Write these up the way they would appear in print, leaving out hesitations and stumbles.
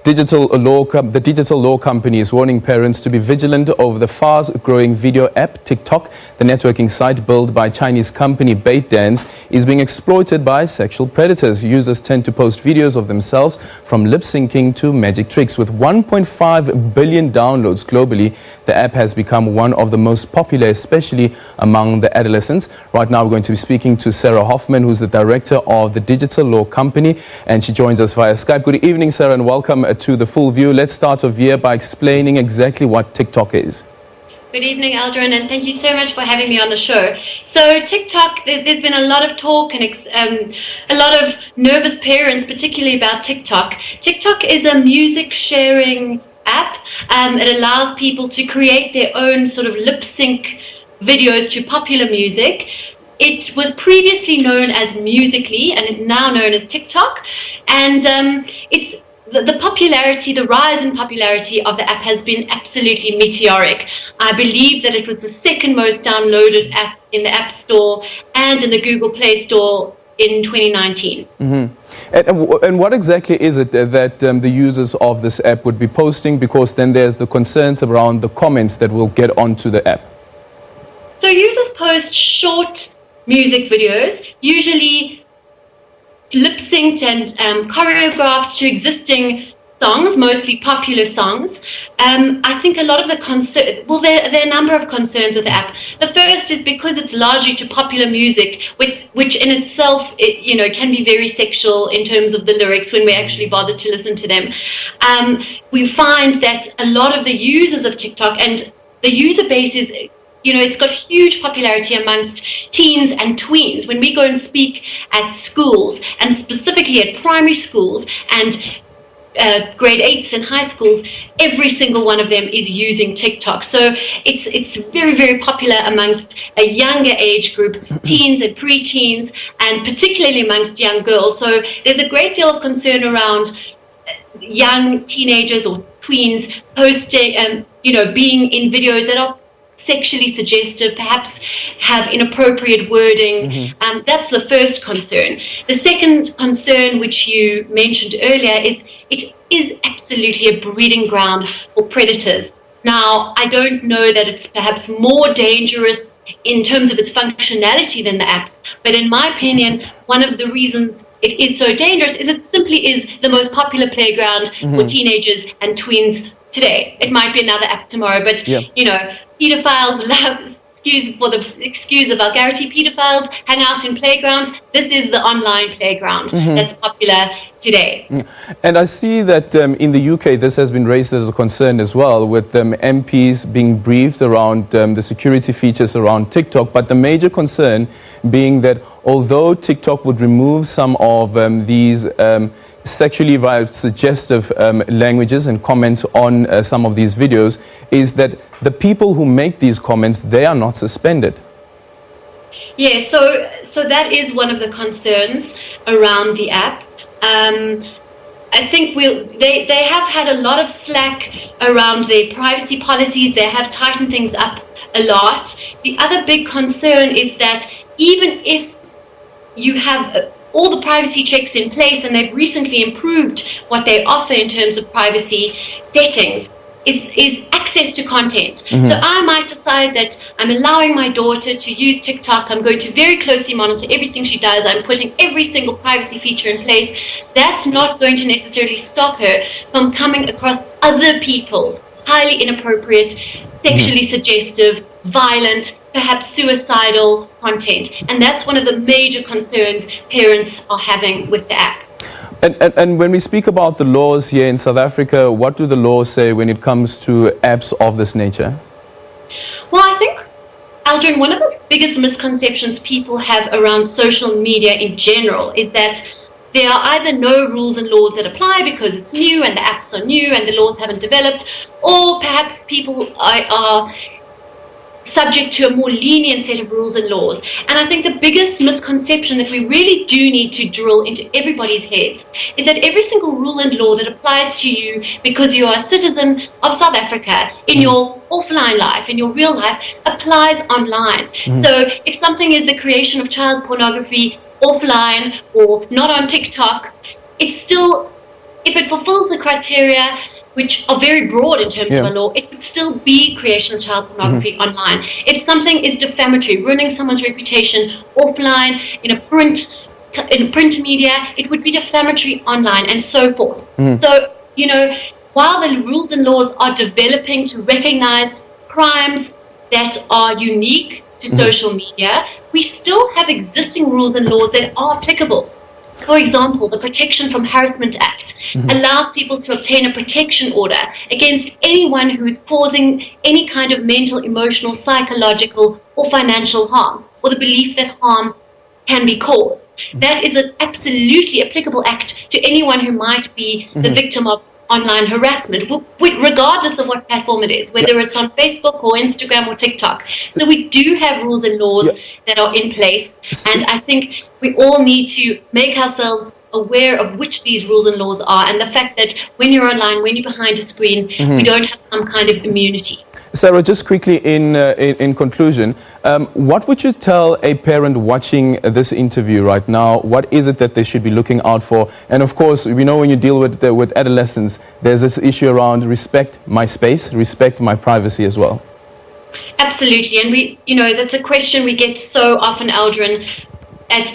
The digital law company is warning parents to be vigilant over the fast-growing video app TikTok. The networking site built by Chinese company ByteDance is being exploited by sexual predators. Users tend to post videos of themselves from lip-syncing to magic tricks. With 1.5 billion downloads globally, the app has become one of the most popular, especially among the adolescents. Right now, we're going to be speaking to Sarah Hoffman, who's the director of the digital law company, and she joins us via Skype. Good evening, Sarah, and welcome to The Full View. Let's start off here by explaining exactly what TikTok is. Good evening, Aldrin, and thank you so much for having me on the show. So TikTok, there's been a lot of talk and a lot of nervous parents, particularly about TikTok. TikTok is a music sharing app. It allows people to create their own sort of lip sync videos to popular music. It was previously known as Musical.ly and is now known as TikTok. And it's the popularity, the rise in popularity of the app has been absolutely meteoric. I believe that it was the second most downloaded app in the App Store and in the Google Play Store in 2019. Mm-hmm. And what exactly is it that the users of this app would be posting? Because then there's the concerns around the comments that will get onto the app. So users post short music videos, usually lip-synced and choreographed to existing songs, mostly popular songs. I think a lot of the there are a number of concerns with the app. The first is because it's largely to popular music, which in itself, can be very sexual in terms of the lyrics when we actually bother to listen to them. We find that a lot of the users of TikTok and the user base is, it's got huge popularity amongst teens and tweens. When we go and speak at schools, and specifically at primary schools and grade 8s and high schools, every single one of them is using TikTok. So it's very, very popular amongst a younger age group, teens and preteens, and particularly amongst young girls. So there's a great deal of concern around young teenagers or tweens posting, being in videos that are sexually suggestive, perhaps have inappropriate wording. That's the first concern. The second concern, which you mentioned earlier, is it is absolutely a breeding ground for predators. Now, I don't know that it's perhaps more dangerous in terms of its functionality than the apps, but in my opinion, one of the reasons it is so dangerous is it simply is the most popular playground for teenagers and tweens today. It might be another app tomorrow, but pedophiles love, excuse the vulgarity, pedophiles hang out in playgrounds. This is the online playground that's popular today. And I see that in the UK this has been raised as a concern as well, with MPs being briefed around the security features around TikTok, but the major concern being that although TikTok would remove some of these sexually suggestive languages and comments on some of these videos, is that the people who make these comments, they are not suspended. Yeah, so that is one of the concerns around the app. I think they have had a lot of slack around their privacy policies. They have tightened things up a lot. The other big concern is that even if you have all the privacy checks in place, and they've recently improved what they offer in terms of privacy settings, is access to content. So I might decide that I'm allowing my daughter to use TikTok. I'm going to very closely monitor everything she does. I'm putting every single privacy feature in place. That's not going to necessarily stop her from coming across other people's highly inappropriate, sexually suggestive, violent, perhaps suicidal content. And that's one of the major concerns parents are having with the app. And when we speak about the laws here in South Africa, what do the laws say when it comes to apps of this nature? Well, I think, Aldrin, one of the biggest misconceptions people have around social media in general is that there are either no rules and laws that apply because it's new and the apps are new and the laws haven't developed, or perhaps people are subject to a more lenient set of rules and laws. And I think the biggest misconception that we really do need to drill into everybody's heads is that every single rule and law that applies to you because you are a citizen of South Africa in your offline life, in your real life, applies online. So if something is the creation of child pornography offline or not on TikTok, it's still if it fulfills the criteria, which are very broad in terms of a law, it would still be creation of child pornography online. If something is defamatory, ruining someone's reputation offline, in print media, it would be defamatory online, and so forth. So, you know, while the rules and laws are developing to recognize crimes that are unique to social media, we still have existing rules and laws that are applicable. For example, the Protection from Harassment Act allows people to obtain a protection order against anyone who is causing any kind of mental, emotional, psychological, or financial harm, or the belief that harm can be caused. That is an absolutely applicable act to anyone who might be the victim of online harassment, regardless of what platform it is, whether it's on Facebook or Instagram or TikTok. So we do have rules and laws that are in place, and I think we all need to make ourselves aware of which these rules and laws are, and the fact that when you're online, when you're behind a screen, we don't have some kind of immunity. Sarah, just quickly in conclusion, what would you tell a parent watching this interview right now? What is it that they should be looking out for? And of course, we know when you deal with adolescents, there's this issue around respect my space, respect my privacy as well. Absolutely, and you know, that's a question we get so often, Aldrin.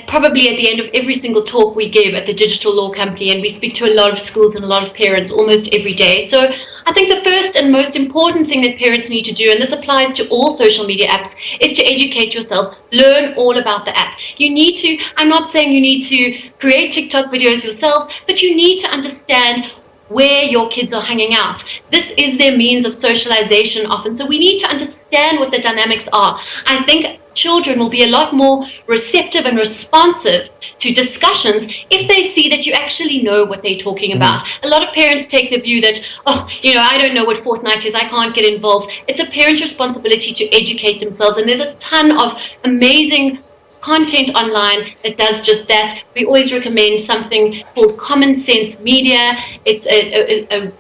Probably at the end of every single talk we give at the Digital Law Company, and we speak to a lot of schools and a lot of parents almost every day. So I think the first and most important thing that parents need to do, and this applies to all social media apps, is to educate yourselves. Learn all about the app. You need to, I'm not saying you need to create TikTok videos yourselves, but you need to understand where your kids are hanging out. This is their means of socialization often. So we need to understand what the dynamics are. I think children will be a lot more receptive and responsive to discussions if they see that you actually know what they're talking about. A lot of parents take the view that, oh, you know, I don't know what Fortnite is, I can't get involved. It's a parent's responsibility to educate themselves, and there's a ton of amazing content online that does just that. We always recommend something called Common Sense Media. It's a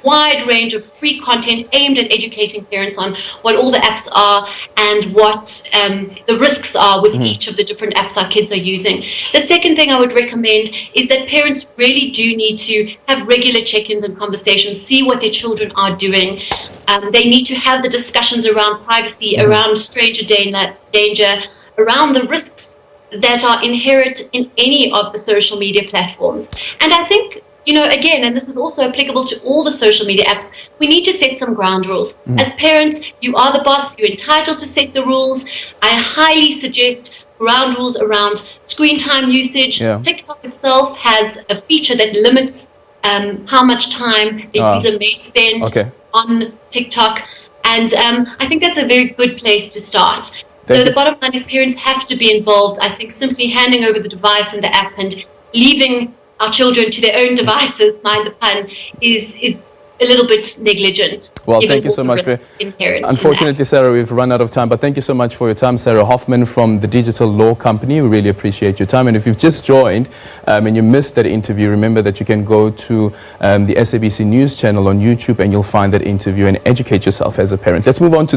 wide range of free content aimed at educating parents on what all the apps are and what the risks are with each of the different apps our kids are using. The second thing I would recommend is that parents really do need to have regular check-ins and conversations, see what their children are doing. They need to have the discussions around privacy, around stranger danger, around the risks that are inherent in any of the social media platforms. And I think, you know, again, and this is also applicable to all the social media apps, we need to set some ground rules. As parents, you are the boss, you're entitled to set the rules. I highly suggest ground rules around screen time usage. TikTok itself has a feature that limits how much time the user may spend on TikTok. And I think that's a very good place to start. So the bottom line is parents have to be involved. I think simply handing over the device and the app and leaving our children to their own devices, mind the pun, is a little bit negligent. Well, thank you so much. Unfortunately, Sarah, we've run out of time, but thank you so much for your time. Sarah Hoffman from the Digital Law Company. We really appreciate your time. And if you've just joined and you missed that interview, remember that you can go to the SABC News channel on YouTube and you'll find that interview and educate yourself as a parent. Let's move on to